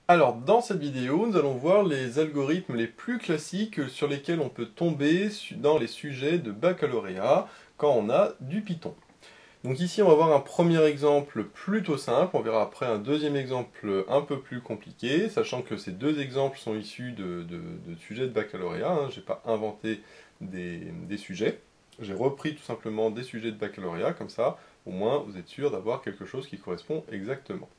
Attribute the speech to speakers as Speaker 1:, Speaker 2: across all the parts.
Speaker 1: Alors, dans cette vidéo, nous allons voir les algorithmes les plus classiques sur lesquels on peut tomber dans les sujets de baccalauréat quand on a du Python. Donc ici, on va voir un premier exemple plutôt simple, on verra après un deuxième exemple un peu plus compliqué, sachant que ces deux exemples sont issus de sujets de baccalauréat, hein. Je n'ai pas inventé des sujets, j'ai repris tout simplement des sujets de baccalauréat, comme ça, au moins, vous êtes sûr d'avoir quelque chose qui correspond exactement.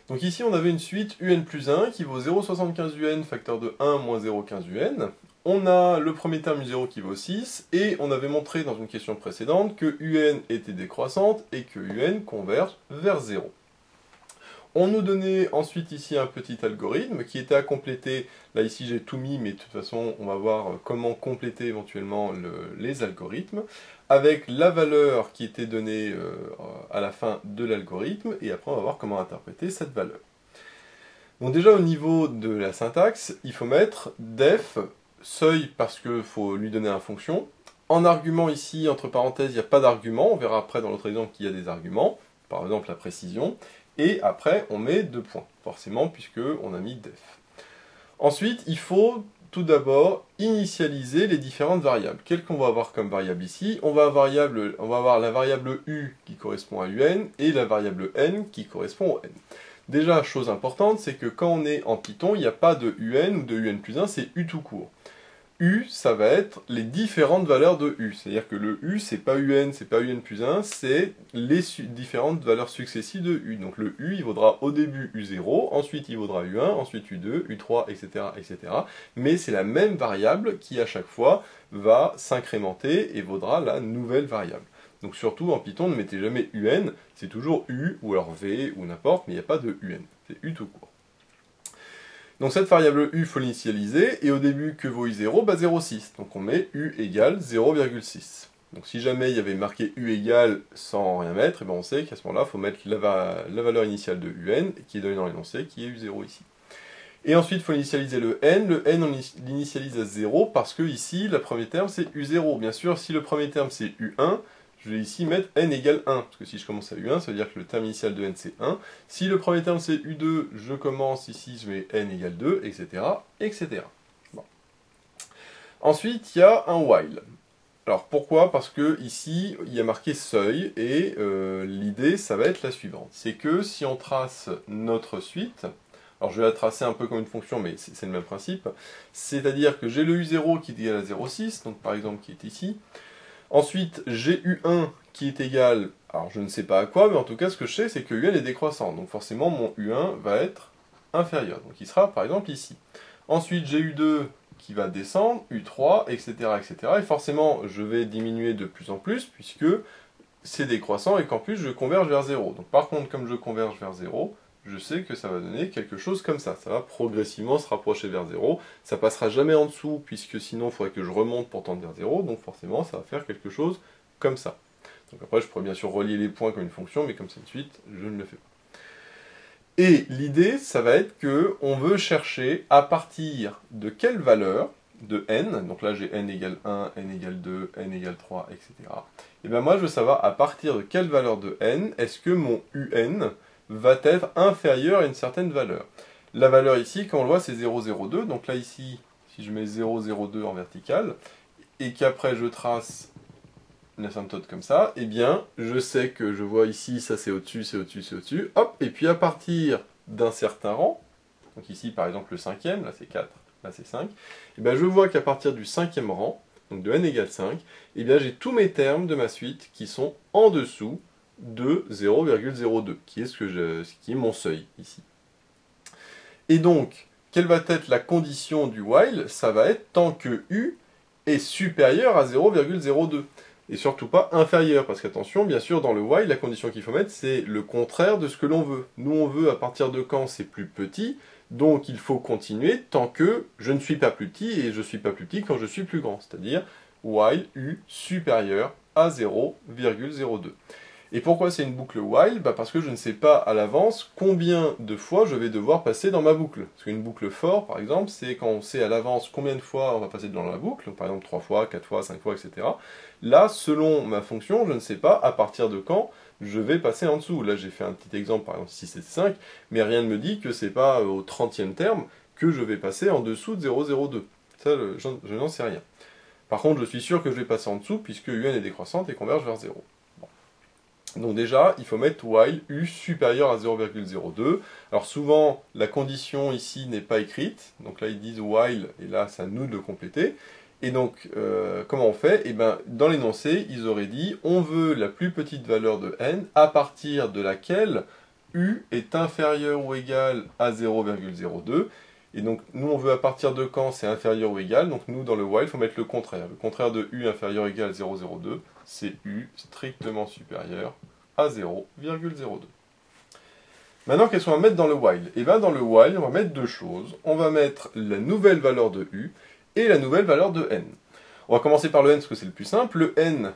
Speaker 1: Donc ici, on avait une suite un plus 1 qui vaut 0,75 un facteur de 1 moins 0,15 un. On a le premier terme u0 qui vaut 6, et on avait montré dans une question précédente que un était décroissante et que un converge vers 0. On nous donnait ensuite ici un petit algorithme qui était à compléter. Là ici j'ai tout mis, mais de toute façon on va voir comment compléter éventuellement les algorithmes, avec la valeur qui était donnée à la fin de l'algorithme, et après on va voir comment interpréter cette valeur. Donc déjà au niveau de la syntaxe, il faut mettre def, seuil parce qu'il faut lui donner une fonction. En argument ici, entre parenthèses, il n'y a pas d'argument, on verra après dans l'autre exemple qu'il y a des arguments, par exemple la précision. Et après, on met 2 points, forcément, puisqu'on a mis def. Ensuite, il faut tout d'abord initialiser les différentes variables. Quelles qu'on va avoir comme variable ici? On va avoir la variable u qui correspond à un et la variable n qui correspond au n. Déjà, chose importante, c'est que quand on est en Python, il n'y a pas de un ou de un plus 1, c'est u tout court. U, ça va être les différentes valeurs de U. C'est-à-dire que le U, c'est pas UN, c'est pas UN plus 1, c'est les différentes valeurs successives de U. Donc le U, il vaudra au début U0, ensuite il vaudra U1, ensuite U2, U3, etc. etc. Mais c'est la même variable qui, à chaque fois, va s'incrémenter et vaudra la nouvelle variable. Donc surtout, en Python, ne mettez jamais UN, c'est toujours U, ou alors V, ou n'importe, mais il n'y a pas de UN. C'est U tout court. Donc cette variable u, il faut l'initialiser, et au début, que vaut u0? 0,6. Donc on met u égale 0,6. Donc si jamais il y avait marqué u égale sans rien mettre, et ben on sait qu'à ce moment-là, il faut mettre la valeur initiale de un, qui est donnée dans l'énoncé, qui est u0 ici. Et ensuite, il faut initialiser le n on l'initialise à 0, parce que ici, le premier terme, c'est u0. Bien sûr, si le premier terme, c'est u1, je vais ici mettre n égale 1, parce que si je commence à u1, ça veut dire que le terme initial de n c'est 1. Si le premier terme c'est u2, je commence ici, je mets n égale 2, etc. etc. Bon. Ensuite, il y a un while. Alors pourquoi? Parce que ici, il y a marqué seuil, et l'idée, ça va être la suivante. C'est que si on trace notre suite, alors je vais la tracer un peu comme une fonction, mais c'est le même principe, c'est-à-dire que j'ai le u0 qui est égal à 0,6, donc par exemple qui est ici. Ensuite, j'ai U1 qui est égal, alors je ne sais pas à quoi, mais en tout cas ce que je sais c'est que UN est décroissant, donc forcément mon U1 va être inférieur, donc il sera par exemple ici. Ensuite j'ai U2 qui va descendre, U3, etc., etc., et forcément je vais diminuer de plus en plus, puisque c'est décroissant et qu'en plus je converge vers 0. Donc par contre, comme je converge vers 0, je sais que ça va donner quelque chose comme ça. Ça va progressivement se rapprocher vers 0. Ça passera jamais en dessous, puisque sinon il faudrait que je remonte pour tendre vers 0. Donc forcément, ça va faire quelque chose comme ça. Donc après, je pourrais bien sûr relier les points comme une fonction, mais comme c'est une suite, je ne le fais pas. Et l'idée, ça va être que on veut chercher à partir de quelle valeur de n, donc là j'ai n égale 1, n égale 2, n égale 3, etc. Et bien moi je veux savoir à partir de quelle valeur de n est-ce que mon un va être inférieur à une certaine valeur. La valeur ici, quand on le voit, c'est 0,02, donc là ici, si je mets 0,02 en vertical, et qu'après je trace une asymptote comme ça, eh bien, je sais que je vois ici, ça c'est au-dessus, c'est au-dessus, c'est au-dessus, hop, et puis à partir d'un certain rang, donc ici par exemple le cinquième, là c'est 4, là c'est 5, eh bien je vois qu'à partir du cinquième rang, donc de n égale 5, eh bien j'ai tous mes termes de ma suite qui sont en dessous de 0,02, qui est ce qui est mon seuil ici. Et donc, quelle va être la condition du while? Ça va être tant que u est supérieur à 0,02. Et surtout pas inférieur, parce qu'attention, bien sûr, dans le while, la condition qu'il faut mettre, c'est le contraire de ce que l'on veut. Nous, on veut à partir de quand c'est plus petit, donc il faut continuer tant que je ne suis pas plus petit, et je ne suis pas plus petit quand je suis plus grand, c'est-à-dire while u supérieur à 0,02. Et pourquoi c'est une boucle while? Parce que je ne sais pas à l'avance combien de fois je vais devoir passer dans ma boucle. Parce qu'une boucle for, par exemple, c'est quand on sait à l'avance combien de fois on va passer dans la boucle, par exemple 3 fois, 4 fois, 5 fois, etc. Là, selon ma fonction, je ne sais pas à partir de quand, je vais passer en dessous. Là, j'ai fait un petit exemple, par exemple 6 et 5, mais rien ne me dit que c'est pas au 30e terme que je vais passer en dessous de 0,02. Ça, je n'en sais rien. Par contre, je suis sûr que je vais passer en dessous, puisque UN est décroissante et converge vers 0. Bon. Donc déjà, il faut mettre while U supérieur à 0,02. Alors souvent, la condition ici n'est pas écrite. Donc là, ils disent while, et là, c'est à nous de le compléter. Et donc, comment on fait? Eh bien, dans l'énoncé, ils auraient dit, on veut la plus petite valeur de n, à partir de laquelle U est inférieur ou égal à 0,02. Et donc, nous, on veut à partir de quand c'est inférieur ou égal. Donc, nous, dans le while, il faut mettre le contraire. Le contraire de U inférieur ou égal à 0,02, c'est U strictement supérieur à 0,02. Maintenant, qu'est-ce qu'on va mettre dans le while? Eh bien, dans le while, on va mettre deux choses. On va mettre la nouvelle valeur de U et la nouvelle valeur de n. On va commencer par le n parce que c'est le plus simple. Le n,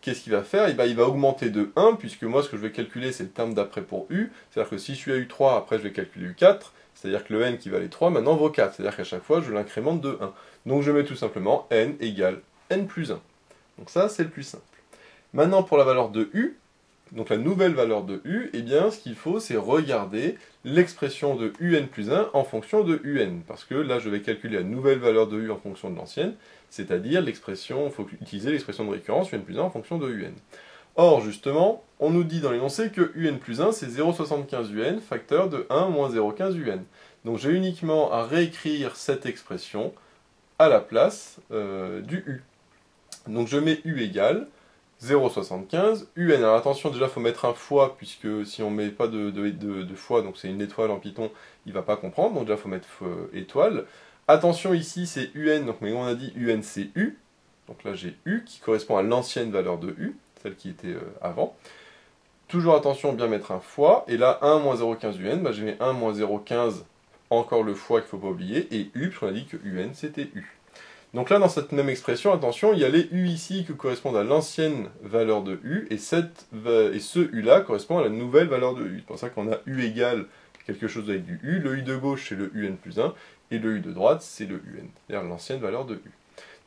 Speaker 1: qu'est-ce qu'il va faire? Eh bien, il va augmenter de 1, puisque moi, ce que je vais calculer, c'est le terme d'après pour U. C'est-à-dire que si je suis à U3, après, je vais calculer U4. C'est-à-dire que le n qui valait 3, maintenant vaut 4. C'est-à-dire qu'à chaque fois, je l'incrémente de 1. Donc, je mets tout simplement n égale n plus 1. Donc ça, c'est le plus simple. Maintenant, pour la valeur de U, donc la nouvelle valeur de U, eh bien, ce qu'il faut, c'est regarder l'expression de un plus 1 en fonction de un. Parce que là, je vais calculer la nouvelle valeur de U en fonction de l'ancienne, c'est-à-dire l'expression, il faut utiliser l'expression de récurrence un plus 1 en fonction de un. Or, justement, on nous dit dans l'énoncé que un plus 1, c'est 0,75 un, facteur de 1 moins 0,15 un. Donc j'ai uniquement à réécrire cette expression à la place du U. Donc je mets U égale 0,75 un. Alors attention, déjà, il faut mettre un fois, puisque si on ne met pas de fois, donc c'est une étoile en Python, il ne va pas comprendre. Donc déjà, il faut mettre étoile. Attention, ici, c'est un, donc mais on a dit un, c'est U. Donc là, j'ai U, qui correspond à l'ancienne valeur de U, celle qui était avant. Toujours attention, bien mettre un fois. Et là, 1 moins 0,15 un, bah, j'ai mis 1 moins 0,15, encore le fois qu'il ne faut pas oublier, et U, puisqu'on a dit que un, c'était U. Donc là, dans cette même expression, attention, il y a les U ici qui correspondent à l'ancienne valeur de U, et ce U-là correspond à la nouvelle valeur de U. C'est pour ça qu'on a U égale quelque chose avec du U. Le U de gauche, c'est le UN plus 1, et le U de droite, c'est le UN, c'est-à-dire l'ancienne valeur de U.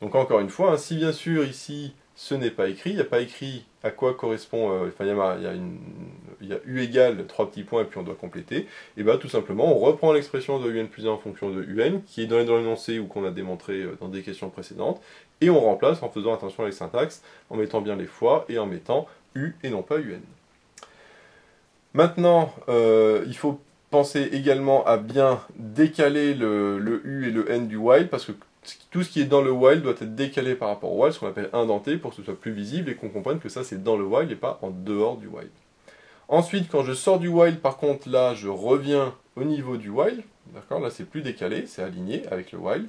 Speaker 1: Donc encore une fois, hein, si bien sûr ici, ce n'est pas écrit, il n'y a pas écrit à quoi correspond, il y a U égale, 3 petits points, et puis on doit compléter, et bien tout simplement, on reprend l'expression de UN plus 1 en fonction de UN, qui est dans l'énoncé ou qu'on a démontré dans des questions précédentes, et on remplace en faisant attention à la syntaxe, en mettant bien les fois, et en mettant U et non pas UN. Maintenant, il faut penser également à bien décaler le U et le N du while, parce que tout ce qui est dans le while doit être décalé par rapport au while, ce qu'on appelle indenté, pour que ce soit plus visible et qu'on comprenne que ça c'est dans le while et pas en dehors du while. Ensuite, quand je sors du while, par contre, là, je reviens au niveau du while, d'accord? Là, c'est plus décalé, c'est aligné avec le while.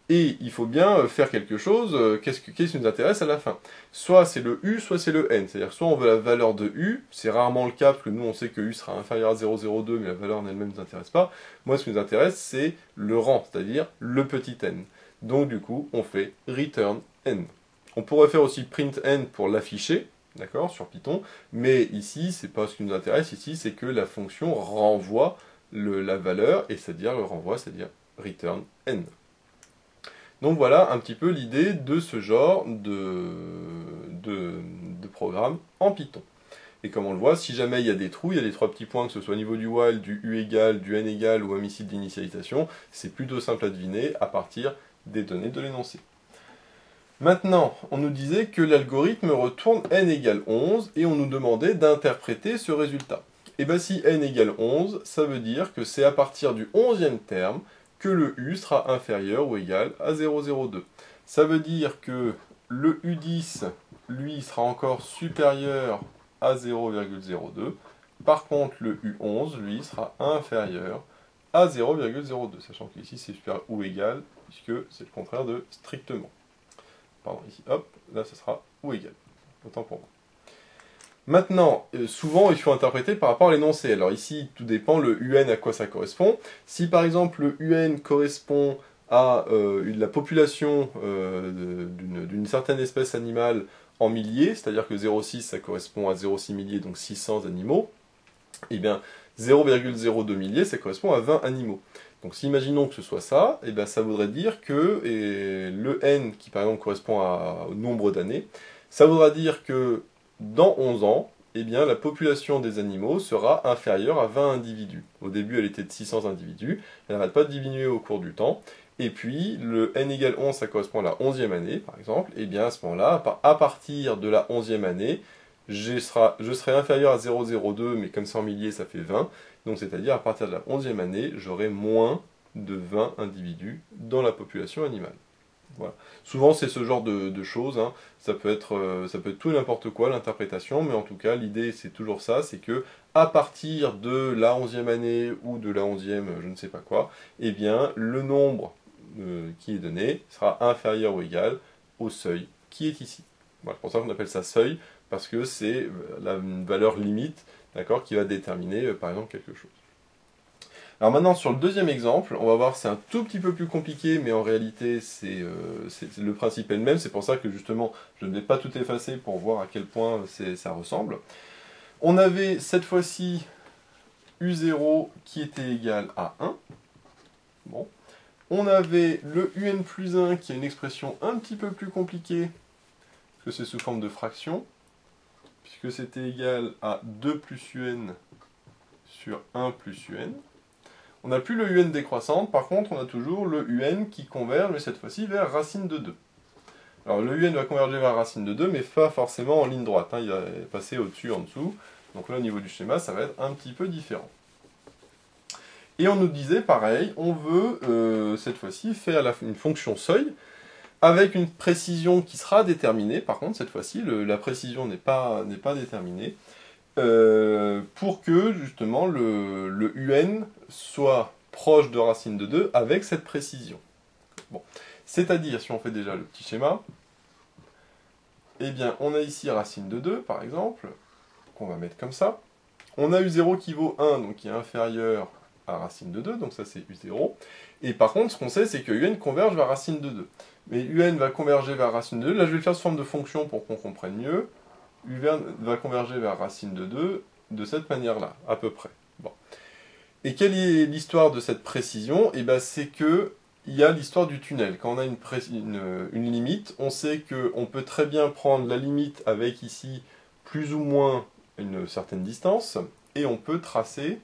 Speaker 1: Et il faut bien faire quelque chose, qu'est-ce qui nous intéresse à la fin? Soit c'est le U, soit c'est le N. C'est-à-dire soit on veut la valeur de U, c'est rarement le cas, parce que nous on sait que U sera inférieur à 0,02, mais la valeur en elle-même ne nous intéresse pas. Moi, ce qui nous intéresse, c'est le rang, c'est-à-dire le petit n. Donc du coup, on fait return n. On pourrait faire aussi print n pour l'afficher, d'accord, sur Python, mais ici, c'est pas ce qui nous intéresse, ici, c'est que la fonction renvoie la valeur, et c'est-à-dire le renvoi, c'est-à-dire return n. Donc voilà un petit peu l'idée de ce genre de programme en Python. Et comme on le voit, si jamais il y a des trous, il y a les trois petits points, que ce soit au niveau du while, du U égal, du N égal ou un missile d'initialisation, c'est plutôt simple à deviner à partir des données de l'énoncé. Maintenant, on nous disait que l'algorithme retourne n égale 11 et on nous demandait d'interpréter ce résultat. Et bien si n égale 11, ça veut dire que c'est à partir du 11e terme que le U sera inférieur ou égal à 0,02. Ça veut dire que le U10, lui, sera encore supérieur à 0,02. Par contre, le U11, lui, sera inférieur à 0,02, sachant qu'ici c'est supérieur ou égal, puisque c'est le contraire de strictement. Pardon, ici, hop, là, ce sera ou égal. Autant pour moi. Maintenant, souvent, il faut interpréter par rapport à l'énoncé. Alors ici, tout dépend, le UN, à quoi ça correspond. Si par exemple, le UN correspond à la population d'une certaine espèce animale en milliers, c'est-à-dire que 0,6, ça correspond à 0,6 milliers, donc 600 animaux, et bien 0,02 milliers, ça correspond à 20 animaux. Donc si imaginons que ce soit ça, et bien ça voudrait dire que le N, qui par exemple correspond au nombre d'années, ça voudra dire que dans 11 ans, eh bien la population des animaux sera inférieure à 20 individus. Au début, elle était de 600 individus, elle n'arrête pas de diminuer au cours du temps. Et puis, le n égale 11, ça correspond à la 11e année, par exemple. Et bien à ce moment-là, à partir de la 11e année, je serai inférieur à 0,02, mais comme c'est en milliers, ça fait 20. Donc c'est-à-dire, à partir de la 11e année, j'aurai moins de 20 individus dans la population animale. Voilà. Souvent, c'est ce genre de choses. Hein. Ça peut être tout et n'importe quoi, l'interprétation, mais en tout cas, l'idée, c'est toujours ça, c'est que à partir de la 11e année ou de la 11e, je ne sais pas quoi, eh bien, le nombre qui est donné sera inférieur ou égal au seuil qui est ici. Voilà, c'est pour ça qu'on appelle ça seuil, parce que c'est une valeur limite, d'accord, qui va déterminer, par exemple, quelque chose. Alors maintenant, sur le deuxième exemple, on va voir, c'est un tout petit peu plus compliqué, mais en réalité, c'est le principe est le même. C'est pour ça que justement, je ne vais pas tout effacer pour voir à quel point ça ressemble. On avait cette fois-ci U0 qui était égal à 1. Bon. On avait le UN plus 1 qui est une expression un petit peu plus compliquée, parce que c'est sous forme de fraction, puisque c'était égal à 2 plus UN sur 1 plus UN. On n'a plus le UN décroissante, par contre on a toujours le UN qui converge, mais cette fois-ci vers racine de 2. Alors le UN va converger vers racine de 2, mais pas forcément en ligne droite, hein, il va passer au-dessus, en dessous. Donc là au niveau du schéma, ça va être un petit peu différent. Et on nous disait pareil, on veut cette fois-ci faire une fonction seuil, avec une précision qui sera déterminée, par contre cette fois-ci la précision n'est pas déterminée, pour que justement le UN soit proche de racine de 2 avec cette précision. Bon. C'est-à-dire, si on fait déjà le petit schéma, eh bien on a ici racine de 2 par exemple, qu'on va mettre comme ça. On a U0 qui vaut 1, donc qui est inférieur à racine de 2, donc ça c'est U0. Et par contre, ce qu'on sait, c'est que UN converge vers racine de 2. Mais UN va converger vers racine de 2, là je vais le faire sous forme de fonction pour qu'on comprenne mieux. UN va converger vers racine de 2 de cette manière-là, à peu près. Bon. Et quelle est l'histoire de cette précision? Eh bien, c'est que il y a l'histoire du tunnel. Quand on a une limite, on sait qu'on peut très bien prendre la limite avec ici plus ou moins une certaine distance, et on peut tracer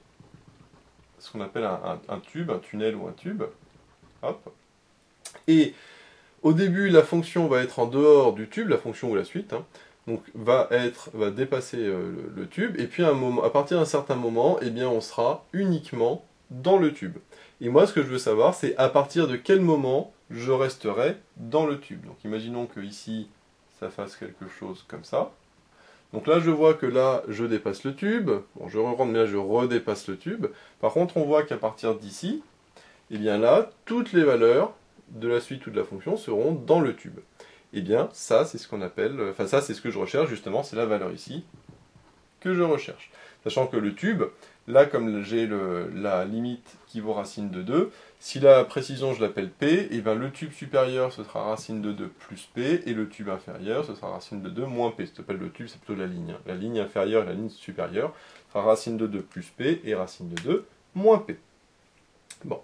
Speaker 1: ce qu'on appelle un tube, un tunnel ou un tube. Hop. Et au début, la fonction va être en dehors du tube, la fonction ou la suite, hein. Donc va dépasser le tube, et puis à partir d'un certain moment, eh bien, on sera uniquement dans le tube. Et moi, ce que je veux savoir, c'est à partir de quel moment je resterai dans le tube. Donc imaginons que ici, ça fasse quelque chose comme ça. Donc là, je vois que là, je dépasse le tube. Bon, je rentre, mais là, je redépasse le tube. Par contre, on voit qu'à partir d'ici, eh bien là, toutes les valeurs de la suite ou de la fonction seront dans le tube. Eh bien, ça, c'est ce qu'on appelle... Enfin, ça, c'est ce que je recherche, justement, c'est la valeur ici que je recherche. Sachant que le tube, là, comme j'ai la limite qui vaut racine de 2, si la précision, je l'appelle P, et bien le tube supérieur, ce sera racine de 2 plus P, et le tube inférieur, ce sera racine de 2 moins P. Ce qu'on appelle le tube, c'est plutôt la ligne. Hein. La ligne inférieure et la ligne supérieure sera racine de 2 plus P, et racine de 2 moins P. Bon.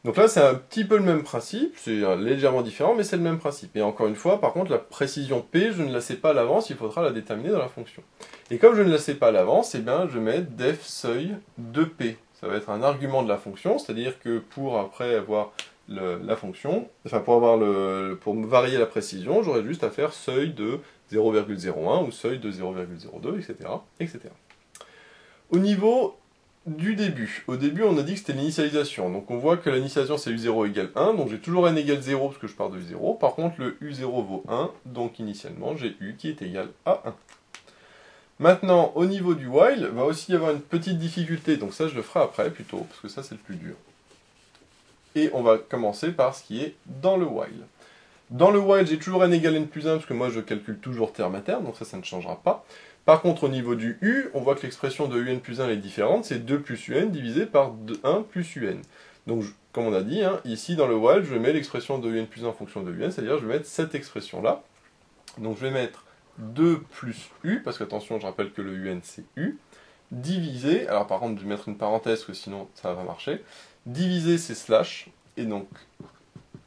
Speaker 1: Donc là, c'est un petit peu le même principe, c'est légèrement différent, mais c'est le même principe. Et encore une fois, par contre, la précision P, je ne la sais pas à l'avance, il faudra la déterminer dans la fonction. Et comme je ne la sais pas à l'avance, eh bien, je mets def seuil de P. Ça va être un argument de la fonction, c'est-à-dire que pour après avoir la fonction, enfin pour varier la précision, j'aurais juste à faire seuil de 0,01 ou seuil de 0,02, etc., etc. Au niveau du début. Au début, on a dit que c'était l'initialisation. Donc on voit que l'initialisation c'est U0 égale 1, donc j'ai toujours n égale 0 parce que je pars de U0. Par contre, le U0 vaut 1, donc initialement j'ai U qui est égal à 1. Maintenant, au niveau du while, va aussi y avoir une petite difficulté, donc ça je le ferai après plutôt, parce que ça c'est le plus dur. Et on va commencer par ce qui est dans le while. Dans le while, j'ai toujours n égale n plus 1, parce que moi je calcule toujours terme à terme, donc ça ne changera pas. Par contre, au niveau du U, on voit que l'expression de UN plus 1 est différente, c'est 2 plus UN divisé par 1 plus UN. Donc, comme on a dit, hein, ici dans le while, je mets l'expression de UN plus 1 en fonction de UN, c'est-à-dire je vais mettre cette expression-là. Donc je vais mettre 2 plus U, parce qu'attention, je rappelle que le UN c'est U, divisé, alors par contre je vais mettre une parenthèse, que sinon ça va marcher, divisé c'est slash, et donc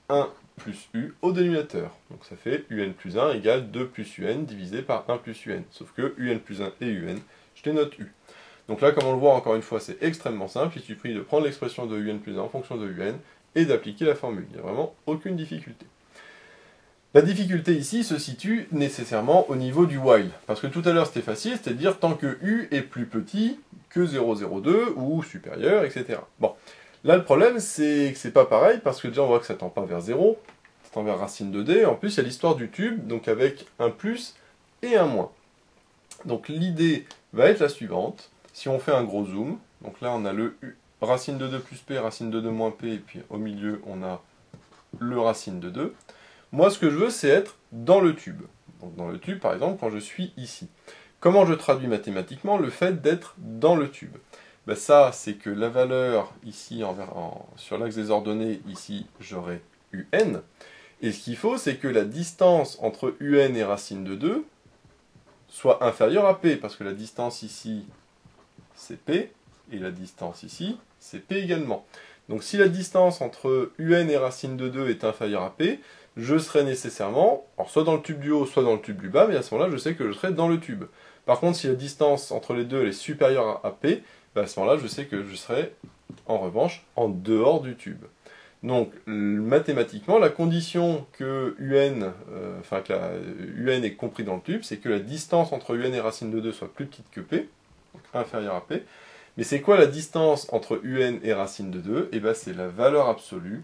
Speaker 1: 1 plus u au dénominateur. Donc ça fait un plus 1 égale 2 plus un divisé par 1 plus un. Sauf que un plus 1 et un, je les note u. Donc là, comme on le voit encore une fois, c'est extrêmement simple. Il suffit de prendre l'expression de un plus 1 en fonction de un et d'appliquer la formule. Il n'y a vraiment aucune difficulté. La difficulté ici se situe nécessairement au niveau du while. Parce que tout à l'heure c'était facile, c'est-à-dire tant que u est plus petit que 0,02 ou supérieur, etc. Bon, là le problème c'est que c'est pas pareil, parce que déjà on voit que ça tend pas vers 0, ça tend vers racine de d. En plus il y a l'histoire du tube, donc avec un plus et un moins. Donc l'idée va être la suivante. Si on fait un gros zoom, donc là on a le u, racine de 2 plus p, racine de 2 moins p, et puis au milieu on a le racine de 2. Moi, ce que je veux, c'est être dans le tube. Donc dans le tube, par exemple, quand je suis ici. Comment je traduis mathématiquement le fait d'être dans le tube? Ben ça, c'est que la valeur, ici, sur l'axe des ordonnées, ici, j'aurai un. Et ce qu'il faut, c'est que la distance entre un et racine de 2 soit inférieure à p, parce que la distance ici, c'est p, et la distance ici, c'est p également. Donc si la distance entre un et racine de 2 est inférieure à p, je serai nécessairement, alors soit dans le tube du haut, soit dans le tube du bas, mais à ce moment-là, je sais que je serai dans le tube. Par contre, si la distance entre les deux elle est supérieure à p, ben à ce moment-là, je sais que je serai, en revanche, en dehors du tube. Donc, mathématiquement, la condition que un est compris dans le tube, c'est que la distance entre un et racine de 2 soit plus petite que p, donc inférieure à p. Mais c'est quoi la distance entre un et racine de 2? Et ben c'est la valeur absolue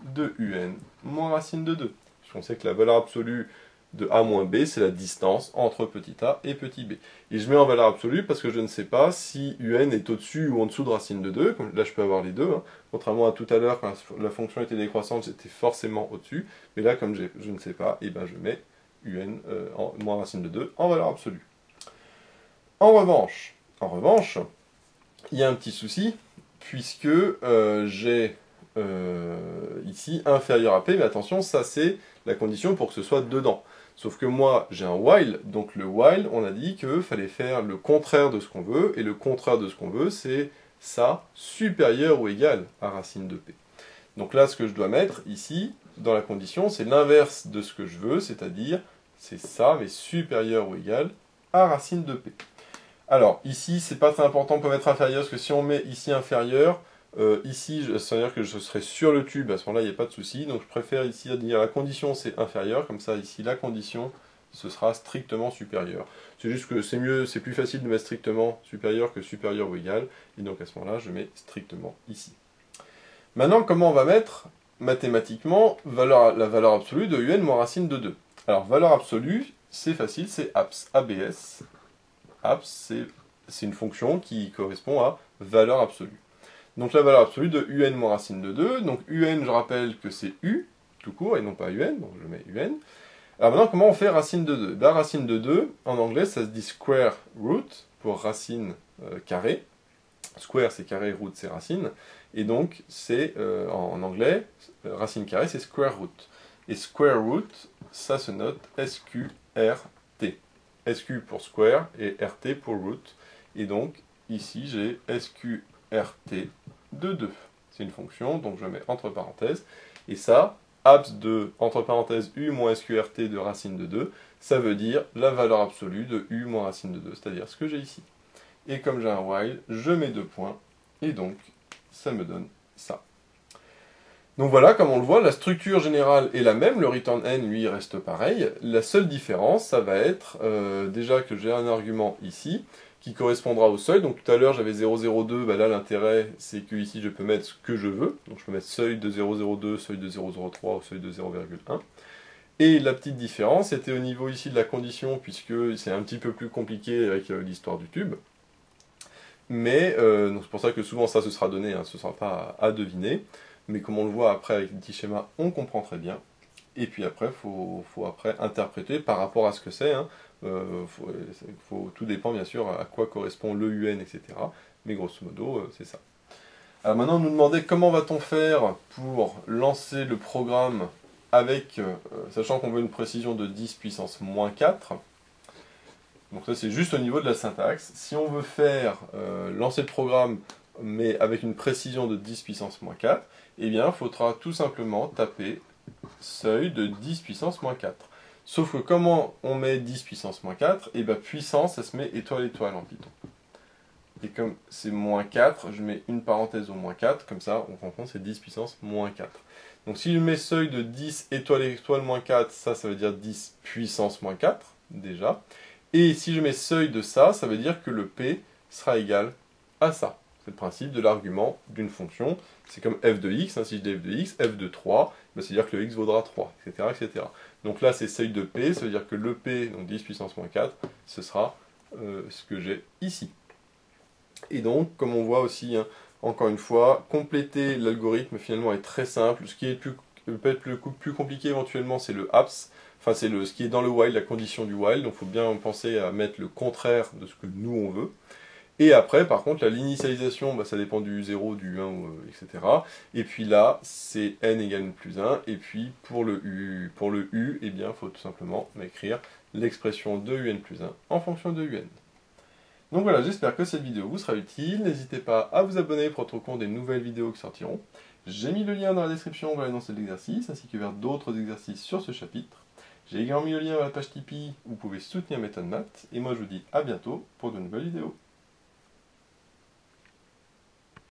Speaker 1: de un moins racine de 2. On sait que la valeur absolue de a moins b, c'est la distance entre petit a et petit b. Et je mets en valeur absolue parce que je ne sais pas si un est au-dessus ou en dessous de racine de 2. Là, je peux avoir les deux. Hein. Contrairement à tout à l'heure, quand la fonction était décroissante, j'étais forcément au-dessus. Mais là, comme je ne sais pas, et ben je mets un moins racine de 2 en valeur absolue. En revanche, il y a un petit souci, puisque j'ai ici inférieur à p, mais attention, ça c'est la condition pour que ce soit dedans. Sauf que moi, j'ai un while, donc le while, on a dit qu'il fallait faire le contraire de ce qu'on veut, et le contraire de ce qu'on veut, c'est ça supérieur ou égal à racine de p. Donc là, ce que je dois mettre ici, dans la condition, c'est l'inverse de ce que je veux, c'est-à-dire, c'est ça, mais supérieur ou égal à racine de p. Alors, ici, c'est pas très important, on peut mettre inférieur, parce que si on met ici inférieur, ici, ça veut dire que je serai sur le tube, à ce moment-là, il n'y a pas de souci. Donc je préfère ici dire la condition, c'est inférieur, comme ça, ici, la condition, ce sera strictement supérieur. C'est juste que c'est mieux, c'est plus facile de mettre strictement supérieur que supérieur ou égal, et donc à ce moment-là, je mets strictement ici. Maintenant, comment on va mettre, mathématiquement, la valeur absolue de un moins racine de 2? Alors, valeur absolue, c'est facile, c'est abs, abs. Abs, c'est une fonction qui correspond à valeur absolue. Donc la valeur absolue de un moins racine de 2. Donc un, je rappelle que c'est u, tout court, et non pas un, donc je mets un. Alors maintenant, comment on fait racine de 2? Ben, racine de 2, en anglais, ça se dit square root, pour racine carrée. Square, c'est carré, root, c'est racine. Et donc, c'est, en anglais, racine carrée, c'est square root. Et square root, ça se note SQRT. SQ pour square et RT pour root. Et donc, ici, j'ai SQRT de 2. C'est une fonction, donc je mets entre parenthèses. Et ça, abs de, entre parenthèses, u moins SQRT de racine de 2, ça veut dire la valeur absolue de u moins racine de 2, c'est-à-dire ce que j'ai ici. Et comme j'ai un while, je mets 2 points, et donc, ça me donne ça. Donc voilà, comme on le voit, la structure générale est la même, le return n, lui, reste pareil. La seule différence, ça va être, déjà que j'ai un argument ici, qui correspondra au seuil. Donc tout à l'heure, j'avais 0,02, bah là, l'intérêt, c'est que ici, je peux mettre ce que je veux. Donc je peux mettre seuil de 0,02, seuil de 0,03 ou seuil de 0,1. Et la petite différence était au niveau ici de la condition, puisque c'est un petit peu plus compliqué avec l'histoire du tube. Mais, donc c'est pour ça que souvent ça se sera donné, hein, ce ne sera pas à deviner. Mais comme on le voit après avec le petit schéma, on comprend très bien. Et puis après, il faut après interpréter par rapport à ce que c'est. Hein. Tout dépend bien sûr à quoi correspond le UN, etc. Mais grosso modo, c'est ça. Alors maintenant, on nous demandait comment va-t-on faire pour lancer le programme avec, sachant qu'on veut une précision de 10 puissance moins 4. Donc ça, c'est juste au niveau de la syntaxe. Si on veut faire lancer le programme, mais avec une précision de 10 puissance moins 4, eh bien, il faudra tout simplement taper seuil de 10 puissance moins 4. Sauf que comment on met 10 puissance moins 4? Et bien puissance, ça se met étoile étoile en Python. Et comme c'est moins 4, je mets une parenthèse au moins 4, comme ça on rend compte c'est 10 puissance moins 4. Donc si je mets seuil de 10 étoile étoile moins 4, ça veut dire 10 puissance moins 4, déjà. Et si je mets seuil de ça, ça veut dire que le P sera égal à ça. C'est le principe de l'argument d'une fonction. C'est comme f de x, hein, si je dis f de x, f de 3, ben, c'est-à-dire que le x vaudra 3, etc., etc. Donc là c'est seuil de P, ça veut dire que le P, donc 10 puissance moins 4, ce sera ce que j'ai ici. Et donc, comme on voit aussi, hein, encore une fois, compléter l'algorithme finalement est très simple. Ce qui est peut être plus compliqué éventuellement, c'est le APS, enfin c'est ce qui est dans le while, la condition du while, donc il faut bien penser à mettre le contraire de ce que nous on veut. Et après, par contre, l'initialisation, bah, ça dépend du 0, du 1, etc. Et puis là, c'est n égale n plus 1. Et puis pour le u, eh bien, il faut tout simplement écrire l'expression de un plus 1 en fonction de un. Donc voilà, j'espère que cette vidéo vous sera utile. N'hésitez pas à vous abonner pour être au courant des nouvelles vidéos qui sortiront. J'ai mis le lien dans la description vers l'énoncé de l'exercice, ainsi que vers d'autres exercices sur ce chapitre. J'ai également mis le lien vers la page Tipeee où vous pouvez soutenir Méthode Math. Et moi je vous dis à bientôt pour de nouvelles vidéos.